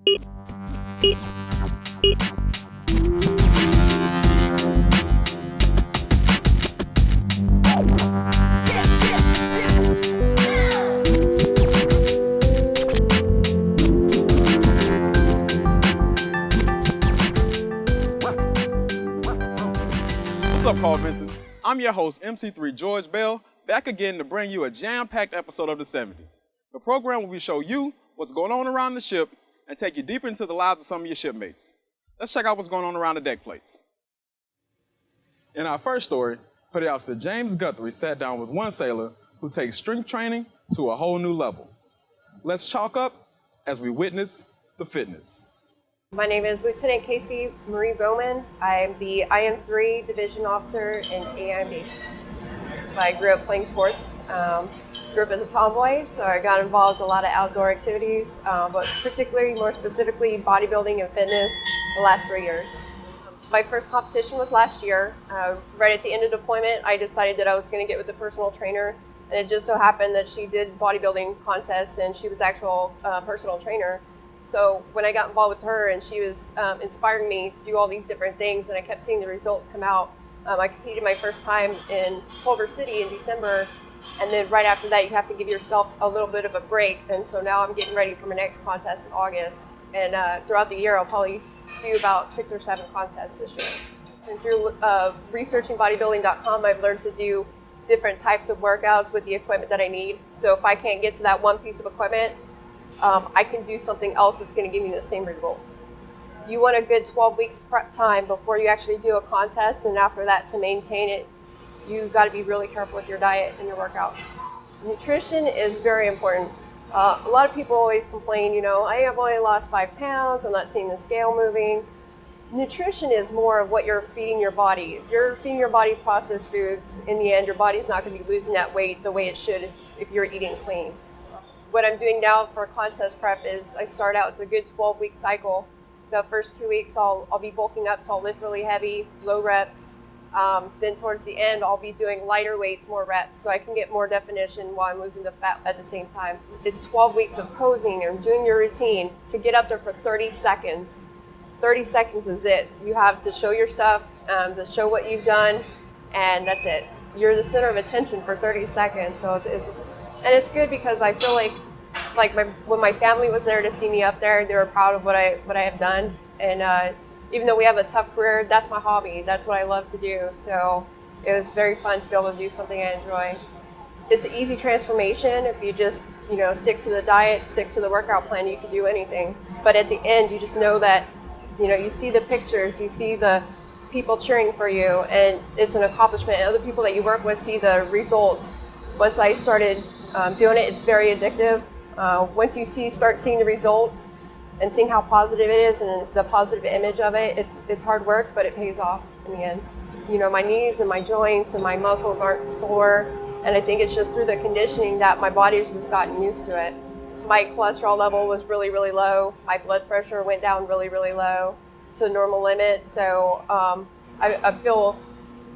What's up, Carl Vinson? I'm your host, MC3 George Bell, back again to bring you a jam-packed episode of The 70. The program where we show you what's going on around the ship and take you deeper into the lives of some of your shipmates. Let's check out what's going on around the deck plates. In our first story, Petty Officer James Guthrie sat down with one sailor who takes strength training to a whole new level. Let's chalk up as we witness the fitness. My name is Lieutenant Casey Marie Bowman. I'm the IM3 Division Officer in AIMB. I grew up playing sports. Grew up as a tomboy, so I got involved in a lot of outdoor activities, but particularly, more specifically, bodybuilding and fitness the last 3 years. My first competition was last year. Right at the end of deployment, I decided that I was going to get with a personal trainer, and it just so happened that she did bodybuilding contests, and she was actual personal trainer. So when I got involved with her and she was inspiring me to do all these different things, and I kept seeing the results come out, I competed my first time in Culver City in December, and then right after that you have to give yourself a little bit of a break, and so now I'm getting ready for my next contest in August, and throughout the year I'll probably do about 6 or 7 contests this year. And through researching bodybuilding.com, I've learned to do different types of workouts with the equipment that I need. So if I can't get to that one piece of equipment, I can do something else that's going to give me the same results. You want a good 12 weeks prep time before you actually do a contest, and after that, to maintain it, you got to be really careful with your diet and your workouts. Nutrition is very important. A lot of people always complain, I have only lost 5 pounds, I'm not seeing the scale moving. Nutrition is more of what you're feeding your body. If you're feeding your body processed foods, in the end, your body's not going to be losing that weight the way it should if you're eating clean. What I'm doing now for contest prep is I start out, it's a good 12-week cycle. The first 2 weeks I'll be bulking up, so I'll lift really heavy, low reps. Then towards the end I'll be doing lighter weights, more reps, so I can get more definition while I'm losing the fat at the same time. It's 12 weeks of posing and doing your routine to get up there for 30 seconds. 30 seconds is it. You have to show your stuff, to show what you've done, and that's it. You're the center of attention for 30 seconds, so it's good because I feel like when my family was there to see me up there, they were proud of what I have done. And even though we have a tough career, that's my hobby. That's what I love to do. So it was very fun to be able to do something I enjoy. It's an easy transformation. If you just, stick to the diet, stick to the workout plan, you can do anything. But at the end, you just know that, you see the pictures, you see the people cheering for you, and it's an accomplishment. And other people that you work with see the results. Once I started doing it, it's very addictive. Once you start seeing the results and seeing how positive it is and the positive image of it, it's hard work, but it pays off in the end. My knees and my joints and my muscles aren't sore, and I think it's just through the conditioning that my body's just gotten used to it. My cholesterol level was really, really low. My blood pressure went down really, really low to normal limit, so I feel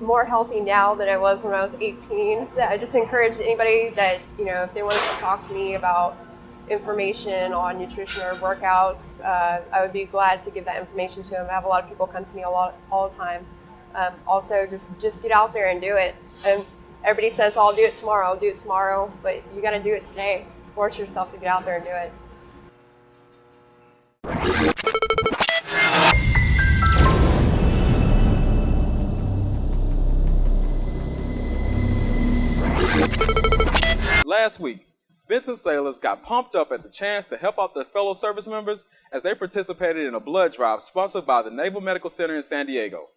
more healthy now than I was when I was 18. So I just encourage anybody that, if they want to talk to me about information on nutrition or workouts, I would be glad to give that information to them. I have a lot of people come to me all the time. Also, just get out there and do it. And everybody says, I'll do it tomorrow, but you got to do it today. Force yourself to get out there and do it. Last week, Vinson sailors got pumped up at the chance to help out their fellow service members as they participated in a blood drive sponsored by the Naval Medical Center in San Diego.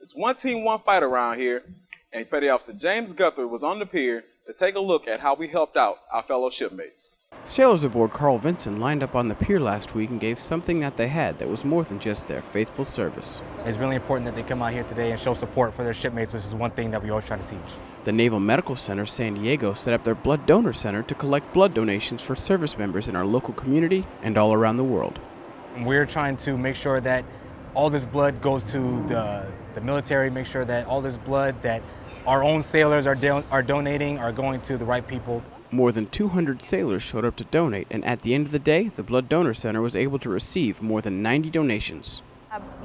It's one team, one fight around here, and Petty Officer James Guthrie was on the pier to take a look at how we helped out our fellow shipmates. Sailors aboard Carl Vinson lined up on the pier last week and gave something that they had that was more than just their faithful service. It's really important that they come out here today and show support for their shipmates, which is one thing that we always try to teach. The Naval Medical Center San Diego set up their blood donor center to collect blood donations for service members in our local community and all around the world. And we're trying to make sure that all this blood goes to the military, make sure that all this blood that our own sailors are donating are going to the right people. More than 200 sailors showed up to donate, and at the end of the day, the Blood Donor Center was able to receive more than 90 donations.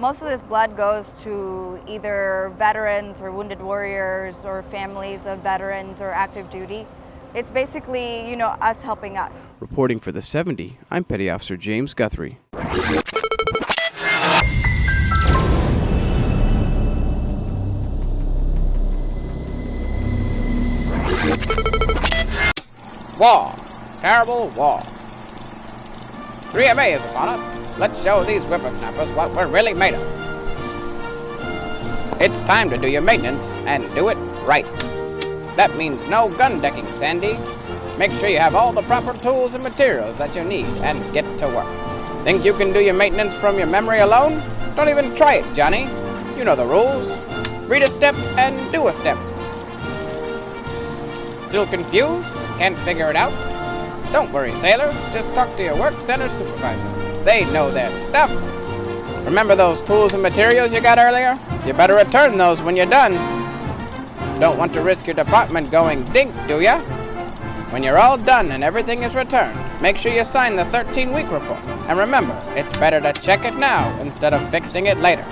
Most of this blood goes to either veterans or wounded warriors or families of veterans or active duty. It's basically, us helping us. Reporting for the 70, I'm Petty Officer James Guthrie. War. Terrible war. 3MA is upon us. Let's show these whippersnappers what we're really made of. It's time to do your maintenance and do it right. That means no gun decking, Sandy. Make sure you have all the proper tools and materials that you need and get to work. Think you can do your maintenance from your memory alone? Don't even try it, Johnny. You know the rules. Read a step and do a step. Still confused? Can't figure it out? Don't worry, sailor. Just talk to your work center supervisor. They know their stuff. Remember those tools and materials you got earlier? You better return those when you're done. Don't want to risk your department going dink, do ya? When you're all done and everything is returned, make sure you sign the 13-week report. And remember, it's better to check it now instead of fixing it later.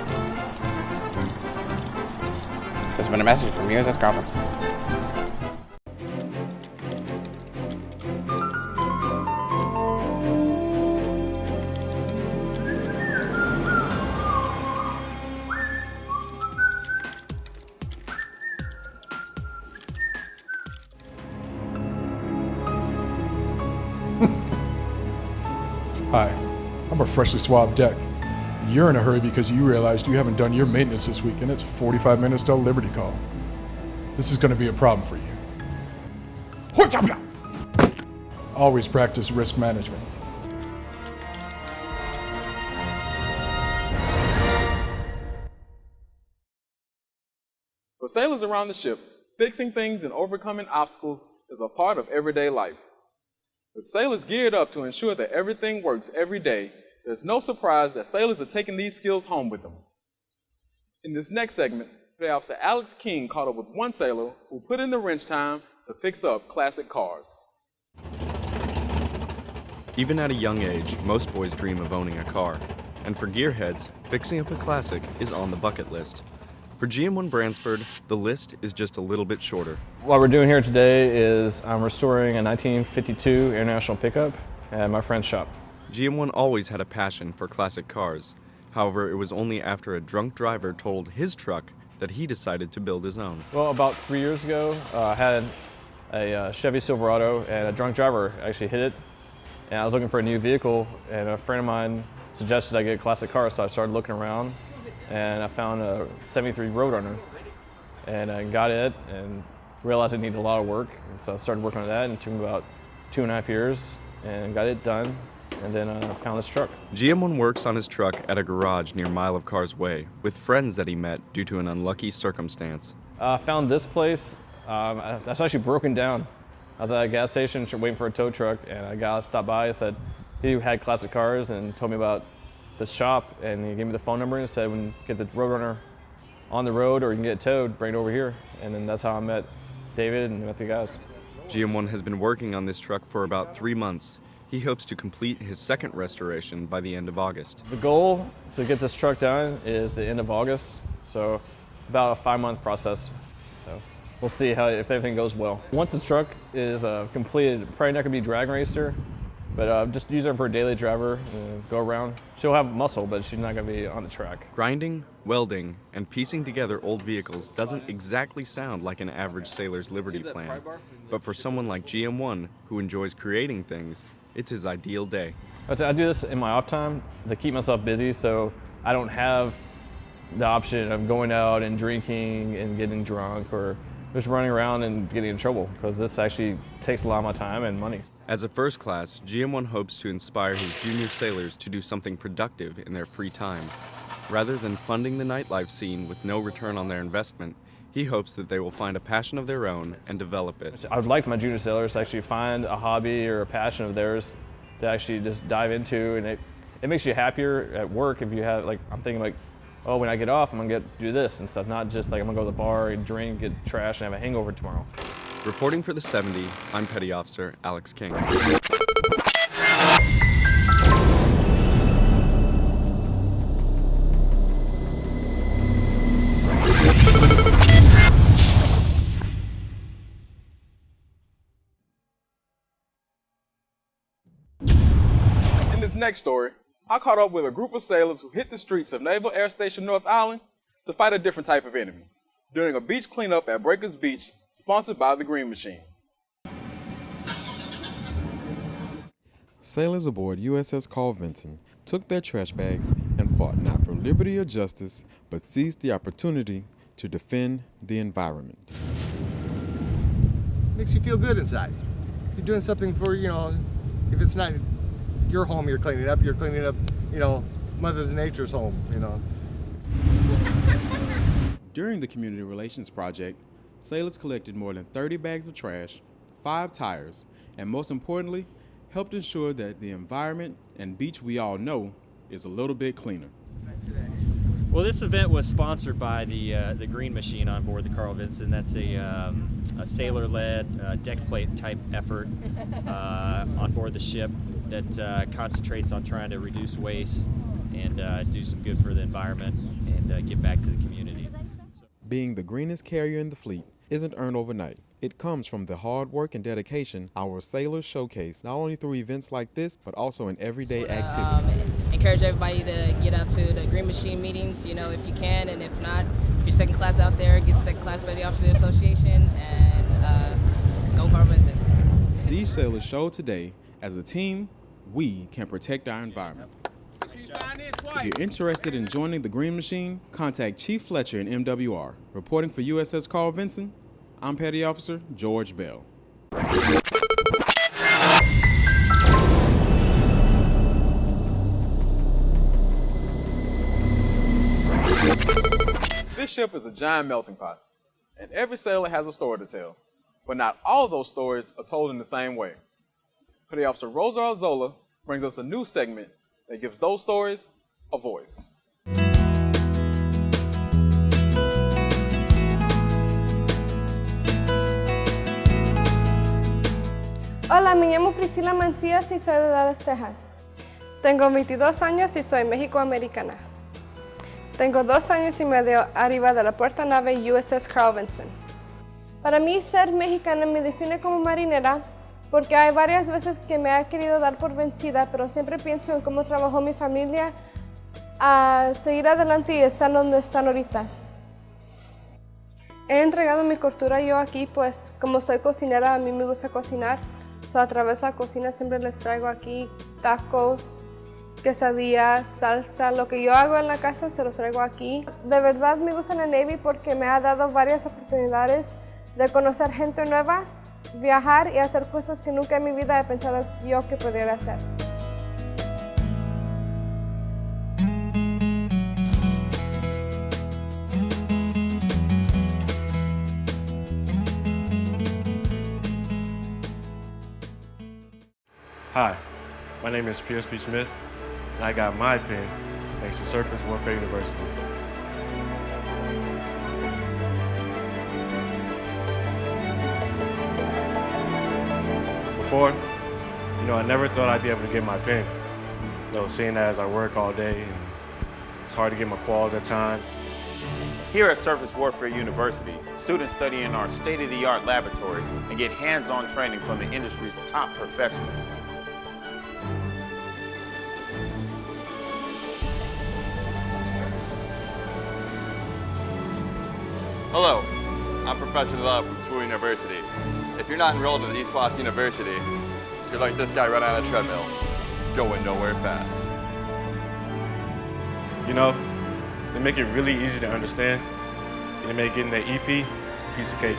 This has been a message from USS Conference. Hi, I'm a freshly swabbed deck. You're in a hurry because you realized you haven't done your maintenance this week and it's 45 minutes till Liberty Call. This is going to be a problem for you. Always practice risk management. For sailors around the ship, fixing things and overcoming obstacles is a part of everyday life. With sailors geared up to ensure that everything works every day, there's no surprise that sailors are taking these skills home with them. In this next segment, Petty Officer Alex King caught up with one sailor who put in the wrench time to fix up classic cars. Even at a young age, most boys dream of owning a car. And for gearheads, fixing up a classic is on the bucket list. For GM1 Bransford, the list is just a little bit shorter. What we're doing here today is I'm restoring a 1952 International pickup at my friend's shop. GM1 always had a passion for classic cars. However, it was only after a drunk driver totaled his truck that he decided to build his own. Well, about 3 years ago, I had a Chevy Silverado and a drunk driver actually hit it. And I was looking for a new vehicle, and a friend of mine suggested I get a classic car, so I started looking around. And I found a 73 Roadrunner, and I got it and realized it needed a lot of work. So I started working on that, and it took me about 2.5 years and got it done, and then I found this truck. GM1 works on his truck at a garage near Mile of Cars Way with friends that he met due to an unlucky circumstance. I found this place. That's actually broken down. I was at a gas station waiting for a tow truck, and a guy stopped by and said he had classic cars and told me about this shop, and he gave me the phone number and said, when you get the Roadrunner on the road or you can get it towed, bring it over here. And then that's how I met David and met the guys. GM1 has been working on this truck for about 3 months. He hopes to complete his second restoration by the end of August. The goal to get this truck done is the end of August, so about a 5-month process. So we'll see if everything goes well. Once the truck is completed, probably not gonna be drag racer, but just use her for a daily driver, go around. She'll have muscle, but she's not gonna be on the track. Grinding, welding, and piecing together old vehicles doesn't exactly sound like an average sailor's Liberty plan. But for someone like GM1, who enjoys creating things, it's his ideal day. I do this in my off time to keep myself busy, so I don't have the option of going out and drinking and getting drunk or just running around and getting in trouble, because this actually takes a lot of my time and money. As a first class, GM1 hopes to inspire his junior sailors to do something productive in their free time. Rather than funding the nightlife scene with no return on their investment, he hopes that they will find a passion of their own and develop it. I would like my junior sailors to actually find a hobby or a passion of theirs to actually just dive into, and it makes you happier at work if you have, like, I'm thinking like, oh, when I get off, I'm gonna do this and stuff, not just like I'm gonna go to the bar and drink, get trashed, and have a hangover tomorrow. Reporting for the 70, I'm Petty Officer Alex King. In this next story, I caught up with a group of sailors who hit the streets of Naval Air Station North Island to fight a different type of enemy during a beach cleanup at Breakers Beach, sponsored by the Green Machine. Sailors aboard USS Carl Vinson took their trash bags and fought not for liberty or justice, but seized the opportunity to defend the environment. Makes you feel good inside. You're doing something for, if it's not your home you're cleaning up, Mother Nature's home, During the Community Relations Project, sailors collected more than 30 bags of trash, 5 tires, and most importantly, helped ensure that the environment and beach we all know is a little bit cleaner. Well, this event was sponsored by the Green Machine on board the Carl Vinson. That's a sailor-led deck plate type effort on board the ship that concentrates on trying to reduce waste and do some good for the environment and give back to the community. Being the greenest carrier in the fleet isn't earned overnight. It comes from the hard work and dedication our sailors showcase, not only through events like this, but also in everyday activities. Encourage everybody to get out to the Green Machine meetings, if you can, and if not, if you're second class out there, get second class by the Officers Association, and go Carl Vinson. These sailors showed today, as a team, we can protect our environment. If you're interested in joining the Green Machine, contact Chief Fletcher in MWR. Reporting for USS Carl Vinson, I'm Petty Officer George Bell. This ship is a giant melting pot, and every sailor has a story to tell, but not all of those stories are told in the same way. Petty Officer Rosa Arzola brings us a new segment that gives those stories a voice. Hola, me llamo Priscila Mancillas y soy de Dallas, Texas. Tengo 22 años y soy mexicoamericana. Tengo 2 años y medio arriba de la puerta nave USS Carl Vinson. Para mí, ser mexicana me define como marinera porque hay varias veces que me he querido dar por vencida, pero siempre pienso en cómo trabajó mi familia a seguir adelante y estar donde están ahorita. He entregado mi cultura yo aquí, pues como soy cocinera, a mí me gusta cocinar. A través de la cocina siempre les traigo aquí tacos, quesadillas, salsa. Lo que yo hago en la casa se los traigo aquí. De verdad me gusta la Navy porque me ha dado varias oportunidades de conocer gente nueva, viajar y hacer cosas que nunca en mi vida he pensado yo que pudiera hacer. Hi, my name is Pierce B. Smith, and I got my pin thanks to Surface Warfare University. Before, I never thought I'd be able to get my pin. Seeing that as I work all day, and it's hard to get my quals at times. Here at Surface Warfare University, students study in our state-of-the-art laboratories and get hands-on training from the industry's top professionals. Hello, I'm Professor Love from Swoon University. If you're not enrolled in East Los University, you're like this guy running on a treadmill, going nowhere fast. They make it really easy to understand, and they make getting the EP a piece of cake.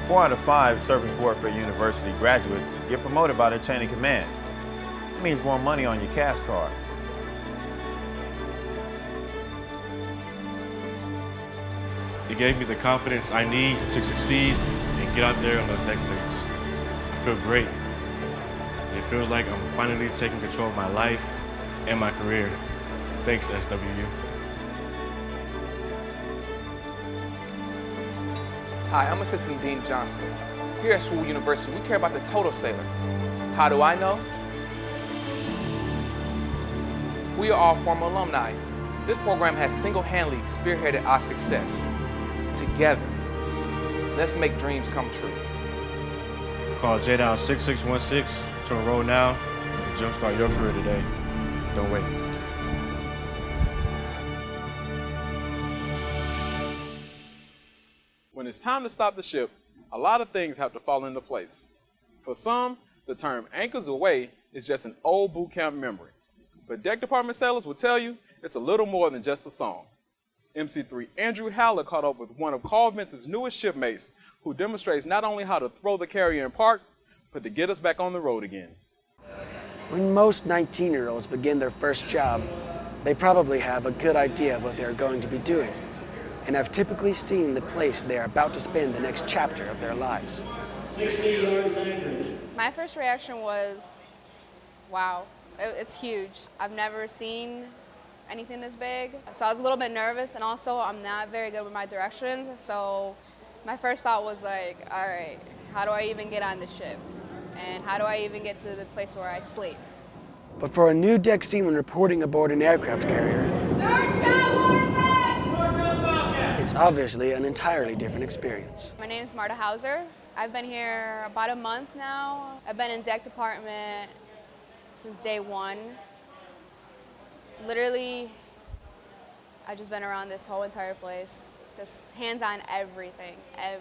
4 out of 5 Surface Warfare University graduates get promoted by their chain of command. It means more money on your cash card. It gave me the confidence I need to succeed and get out there on those deck plates. I feel great. It feels like I'm finally taking control of my life and my career. Thanks, SWU. Hi, I'm Assistant Dean Johnson. Here at Swoon University, we care about the total sailor. How do I know? We are all former alumni. This program has single-handedly spearheaded our success. Together, let's make dreams come true. Call J-Down 6616 to enroll now and jumpstart your career today. Don't wait. When it's time to stop the ship, a lot of things have to fall into place. For some, the term anchors away is just an old boot camp memory. But deck department sailors will tell you it's a little more than just a song. MC3 Andrew Haller caught up with one of Carl Vinson's newest shipmates who demonstrates not only how to throw the carrier in park, but to get us back on the road again. When most 19-year-olds begin their first job, they probably have a good idea of what they are going to be doing, and have typically seen the place they are about to spend the next chapter of their lives. My first reaction was, wow, it's huge. I've never seen anything this big. So I was a little bit nervous, and also I'm not very good with my directions. So my first thought was like, all right, how do I even get on the ship? And how do I even get to the place where I sleep? But for a new deck seaman reporting aboard an aircraft carrier, it's obviously an entirely different experience. My name is Marta Hauser. I've been here about a month now. I've been in deck department since day one. Literally, I've just been around this whole entire place, just hands-on everything. I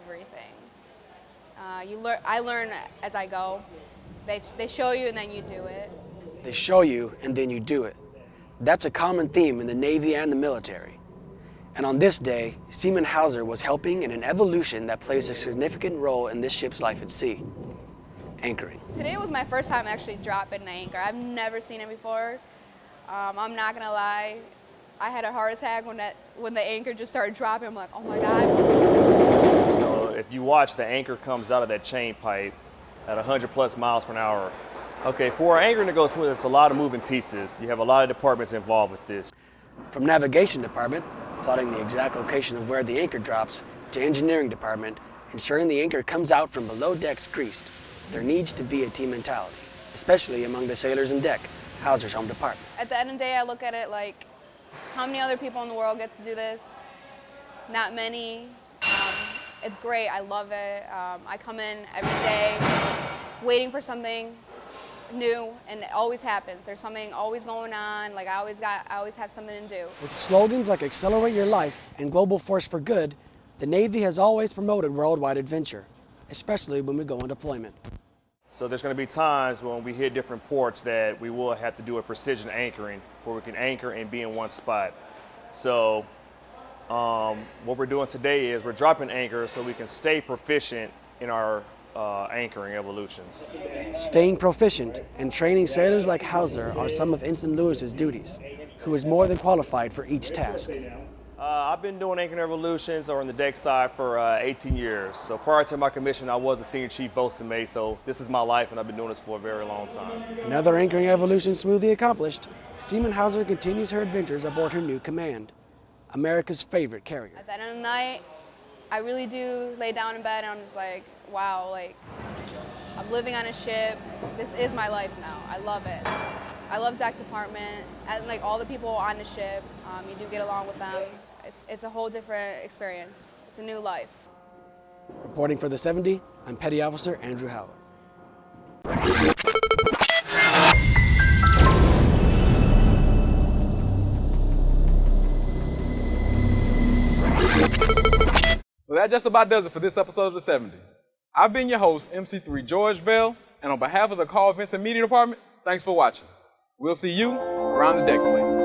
learn as I go. They show you and then you do it. They show you and then you do it. That's a common theme in the Navy and the military. And on this day, Seaman Hauser was helping in an evolution that plays a significant role in this ship's life at sea: anchoring. Today was my first time actually dropping an anchor. I've never seen it before. I'm not gonna lie, I had a heart attack when the anchor just started dropping. I'm like, oh my God. So if you watch, the anchor comes out of that chain pipe at 100+ miles per hour. Okay, for an anchor to go smooth, it's a lot of moving pieces. You have a lot of departments involved with this. From navigation department, plotting the exact location of where the anchor drops, to engineering department, ensuring the anchor comes out from below decks greased, there needs to be a team mentality, especially among the sailors in deck, Hauser's home department. At the end of the day, I look at it like, how many other people in the world get to do this? Not many. It's great, I love it. I come in every day waiting for something new, and it always happens. There's something always going on, like I always have something to do. With slogans like Accelerate Your Life and Global Force for Good, the Navy has always promoted worldwide adventure, especially when we go on deployment. So there's going to be times when we hit different ports that we will have to do a precision anchoring before we can anchor and be in one spot. So what we're doing today is we're dropping anchor so we can stay proficient in our anchoring evolutions. Staying proficient and training sailors like Hauser are some of Ensign Lewis's duties, who is more than qualified for each task. I've been doing anchoring evolutions or on the deck side for 18 years. So prior to my commission, I was a senior chief boatswain mate, so this is my life and I've been doing this for a very long time. Another anchoring evolution smoothly accomplished, Seaman Hauser continues her adventures aboard her new command, America's favorite carrier. At the end of the night, I really do lay down in bed and I'm just like, wow, like I'm living on a ship. This is my life now. I love it. I love deck department and like all the people on the ship. You do get along with them. It's a whole different experience. It's a new life. Reporting for the 70, I'm Petty Officer Andrew Haller. Well, that just about does it for this episode of The 70. I've been your host, MC3 George Bell, and on behalf of the Carl Vinson Media Department, thanks for watching. We'll see you around the deck plates.